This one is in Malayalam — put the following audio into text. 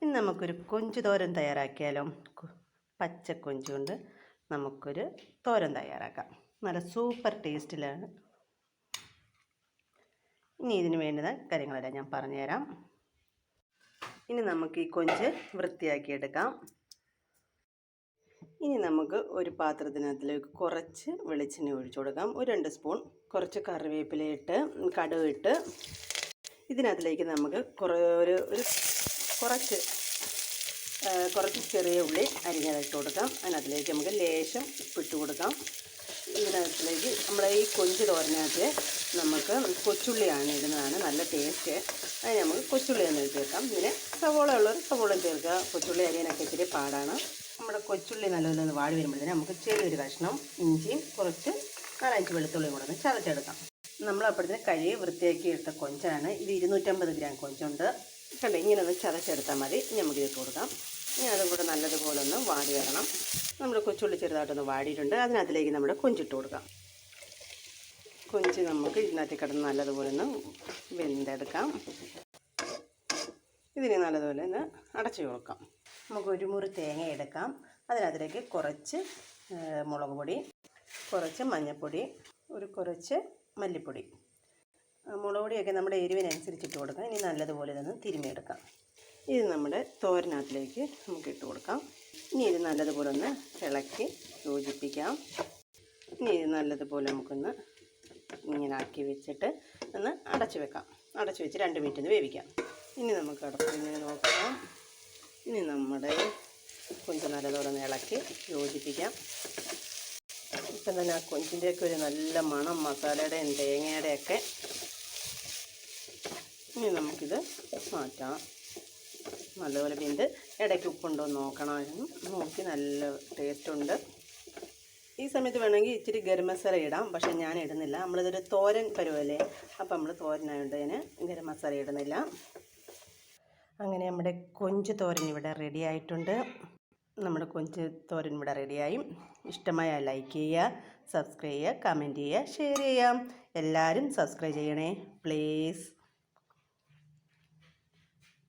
ഇനി നമുക്കൊരു കൊഞ്ച് തോരൻ തയ്യാറാക്കിയാലോ. പച്ചക്കൊഞ്ച് കൊണ്ട് നമുക്കൊരു തോരൻ തയ്യാറാക്കാം. നല്ല സൂപ്പർ ടേസ്റ്റിലാണ്. ഇനി ഇതിന് വേണ്ടുന്ന കാര്യങ്ങളെല്ലാം ഞാൻ പറഞ്ഞുതരാം. ഇനി നമുക്ക് ഈ കൊഞ്ച് വൃത്തിയാക്കിയെടുക്കാം. ഇനി നമുക്ക് ഒരു പാത്രത്തിനകത്തിലേക്ക് കുറച്ച് വെളിച്ചെണ്ണ ഒഴിച്ചു കൊടുക്കാം. ഒരു 2 സ്പൂൺ. കുറച്ച് കറിവേപ്പിലയിട്ട് കടുകിട്ട് ഇതിനകത്തിലേക്ക് നമുക്ക് കുറച്ച് ചെറിയ ഉള്ളി അരിഞ്ഞതിട്ട് കൊടുക്കാം. അതിനകത്തിലേക്ക് നമുക്ക് ലേശം ഉപ്പിട്ട് കൊടുക്കാം. ഇതിനകത്തിലേക്ക് നമ്മുടെ ഈ കൊഞ്ച് തോരനകത്ത് നമുക്ക് കൊച്ചുള്ളിയാണ് ഇടുന്നതാണ് നല്ല ടേസ്റ്റ്. അതിന് നമുക്ക് കൊച്ചുള്ളി ഒന്ന് ചേർക്കാം. പിന്നെ സവോള ഉള്ളവർ സവോളയും ചേർക്കുക. കൊച്ചുള്ളി അരിയാനൊക്കെ ഇച്ചിരി പാടാണ്. നമ്മുടെ കൊച്ചുള്ളി നല്ലപോലെ വാടി വരുമ്പോഴത്തേന് നമുക്ക് ചെറിയൊരു കഷ്ണം ഇഞ്ചിയും കുറച്ച് 4-5 വെളുത്തുള്ളിയും കൂടെ ഒന്ന് ചതച്ചെടുക്കാം. നമ്മളപ്പോഴത്തേന് കഴുകി വൃത്തിയാക്കി എടുത്ത കൊഞ്ചാണ് ഇത്. 250 ഗ്രാം കൊഞ്ചുണ്ട്. കണ്ടോ, ഇങ്ങനെ ഒന്ന് ചതച്ചെടുത്താൽ മതി. നമുക്ക് ഇട്ട് കൊടുക്കാം. ഇനി അതും കൂടെ നല്ലതുപോലെ ഒന്ന് വാടി വരണം. നമ്മുടെ കൊച്ചുള്ളി ചെറുതായിട്ടൊന്ന് വാടിയിട്ടുണ്ട്. അതിനകത്തിലേക്ക് നമ്മുടെ കൊഞ്ചിട്ട് കൊടുക്കാം. കൊഞ്ച് നമുക്ക് ഇതിനകത്ത് കിടന്ന് നല്ലതുപോലെ ഒന്ന് വെന്തെടുക്കാം. ഇതിന് നല്ലതുപോലെ ഒന്ന് അടച്ചു കൊടുക്കാം. നമുക്ക് ഒരു മുറി തേങ്ങ എടുക്കാം. അതിനകത്തിലേക്ക് കുറച്ച് മുളക് പൊടി, കുറച്ച് മഞ്ഞൾപ്പൊടി, കുറച്ച് മല്ലിപ്പൊടി, മുളക് പൊടിയൊക്കെ നമ്മുടെ എരിവിനനുസരിച്ചിട്ട് കൊടുക്കാം. ഇനി നല്ലതുപോലെ ഇതൊന്ന് തിരുമ്മിയെടുക്കാം. ഇത് നമ്മുടെ തോരനകത്തിലേക്ക് നമുക്ക് ഇട്ട് കൊടുക്കാം. ഇനി ഇത് നല്ലതുപോലെ ഒന്ന് ഇളക്കി യോജിപ്പിക്കാം. ഇനി ഇത് നല്ലതുപോലെ നമുക്കൊന്ന് ഇങ്ങനെ ആക്കി വെച്ചിട്ട് ഒന്ന് അടച്ചു വെക്കാം. അടച്ചു വെച്ച് 2 മിനിറ്റ് ഒന്ന് വേവിക്കാം. ഇനി നമുക്ക് അടച്ച് ഇങ്ങനെ നോക്കാം. ഇനി നമ്മുടെ കൊഞ്ച് നല്ലതുപോലെ ഒന്ന് ഇളക്കി യോജിപ്പിക്കാം. ഇപ്പം തന്നെ ആ കൊഞ്ചിൻ്റെയൊക്കെ ഒരു നല്ല മണം, മസാലയുടെയും തേങ്ങയുടെയൊക്കെ. ഇനി നമുക്കിത് മാറ്റാം. നല്ലപോലെ വെന്ത് ഇടയ്ക്ക് ഉപ്പുണ്ടോ എന്ന് നോക്കണമായിരുന്നു. നോക്കി നല്ല ടേസ്റ്റുണ്ട്. ഈ സമയത്ത് വേണമെങ്കിൽ ഇച്ചിരി ഗരം മസാല ഇടാം, പക്ഷേ ഞാൻ ഇടുന്നില്ല. നമ്മളിതൊരു തോരൻ പരുവല്ലേ, അപ്പം നമ്മൾ തോരനായതുകൊണ്ട് ഞാൻ ഗരം മസാല ഇടുന്നില്ല. അങ്ങനെ നമ്മുടെ കൊഞ്ച് തോരൻ ഇവിടെ റെഡി ആയിട്ടുണ്ട്. നമ്മുടെ കൊഞ്ച് തോരൻ ഇവിടെ റെഡിയായി. ഇഷ്ടമായാൽ ലൈക്ക് ചെയ്യുക, സബ്സ്ക്രൈബ് ചെയ്യുക, കമൻറ്റ് ചെയ്യുക, ഷെയർ ചെയ്യാം. എല്ലാവരും സബ്സ്ക്രൈബ് ചെയ്യണേ പ്ലീസ്.